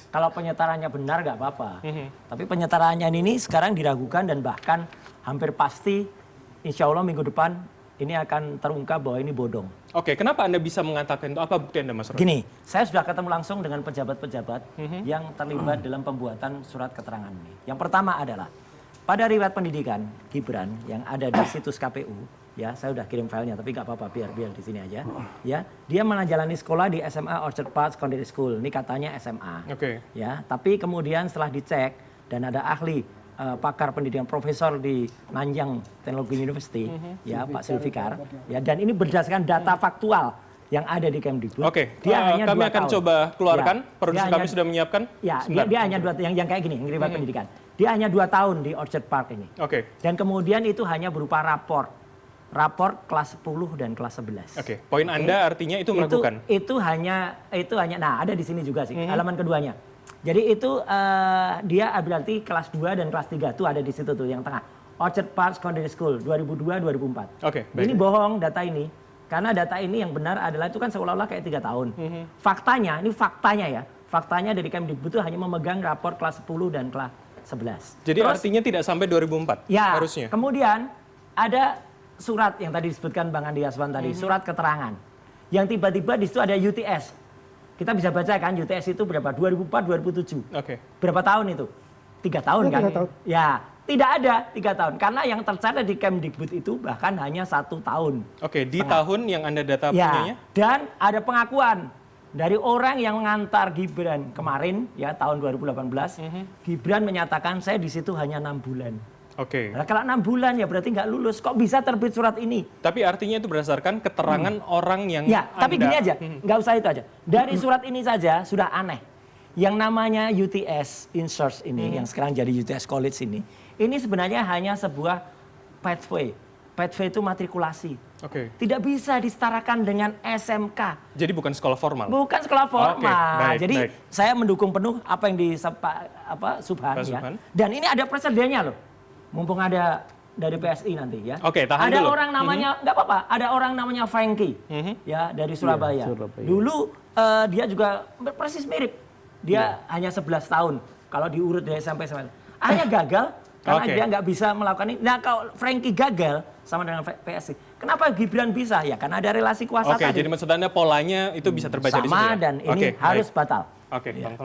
Kalau penyetarannya benar nggak apa-apa. Tapi penyetarannya ini sekarang diragukan dan bahkan hampir pasti insya Allah minggu depan ini akan terungkap bahwa ini bodong. Oke, kenapa Anda bisa mengatakan itu? Apa bukti Anda, Mas Roy? Gini, saya sudah ketemu langsung dengan pejabat-pejabat yang terlibat dalam pembuatan surat keterangan ini. Yang pertama adalah pada riwayat pendidikan Gibran yang ada di situs KPU, ya saya udah kirim filenya tapi nggak apa-apa biar di sini aja. Ya, dia menjalani sekolah di SMA Orchard Park Secondary School. Ini katanya SMA. Oke. Ya, tapi kemudian setelah dicek dan ada ahli pakar pendidikan profesor di Nanyang Technology University, ya Pak Zulfikar, ya dan ini berdasarkan data faktual yang ada di Kemdikbud. Oke, kami akan coba keluarkan. Produser kami sudah menyiapkan. Ya, dia hanya 2 tahun yang kayak gini, yang riwayat pendidikan. Dia hanya 2 tahun di Orchard Park ini. Oke. Dan kemudian itu hanya berupa raport kelas 10 dan kelas 11. Oke, poin Anda artinya itu meragukan. Itu hanya nah ada di sini juga sih, halaman keduanya. Jadi itu dia berarti kelas 2 dan kelas 3 itu ada di situ tuh yang tengah. Orchard Park Secondary School 2002-2004. Oke, baik. Ini bohong data ini. Karena data ini yang benar adalah itu kan seolah-olah kayak 3 tahun. Faktanya, ini faktanya ya. Faktanya dari Kemdikbud itu hanya memegang rapor kelas 10 dan kelas 11. Jadi terus, artinya tidak sampai 2004 ya, harusnya. Kemudian ada surat yang tadi disebutkan Bang Andi Aswan tadi, surat keterangan. Yang tiba-tiba di situ ada UTS. Kita bisa baca kan UTS itu berapa? 2004-2007. Oke. Berapa tahun itu? 3 tahun kan? 3 tahun. Ya, tidak ada 3 tahun. Karena yang tercatat di Kemdikbud itu bahkan hanya 1 tahun. Oke, di tahun yang Anda data punyanya? Dan ada pengakuan dari orang yang mengantar Gibran kemarin, ya tahun 2018. Gibran menyatakan saya di situ hanya 6 bulan. Oke. Nah, kalau 6 bulan ya berarti nggak lulus. Kok bisa terbit surat ini? Tapi artinya itu berdasarkan keterangan orang yang ya, tapi gini aja, nggak usah itu aja. Dari surat ini saja sudah aneh. Yang namanya UTS Insurance ini, yang sekarang jadi UTS College ini sebenarnya hanya sebuah pathway. Pathway itu matrikulasi. Oke. Tidak bisa disetarakan dengan SMK. Jadi bukan sekolah formal? Bukan sekolah formal. Baik, jadi baik. saya mendukung penuh apa yang Subhan ya. Dan ini ada presidennya loh. Mumpung ada dari PSI nanti ya. Oke, tahan ada dulu. orang namanya nggak apa-apa. Ada orang namanya Franky ya dari Surabaya. Surabaya. Dulu dia juga persis mirip. Dia hanya 11 tahun. Kalau diurut dari sampai hanya gagal karena dia nggak bisa melakukan ini. Nah kalau Franky gagal sama dengan PSI. Kenapa Gibran bisa? Ya karena ada relasi kuasa tadi. Oke, jadi maksud Anda polanya itu bisa terbaca di sini. Sama dan ini harus batal. Oke, Bang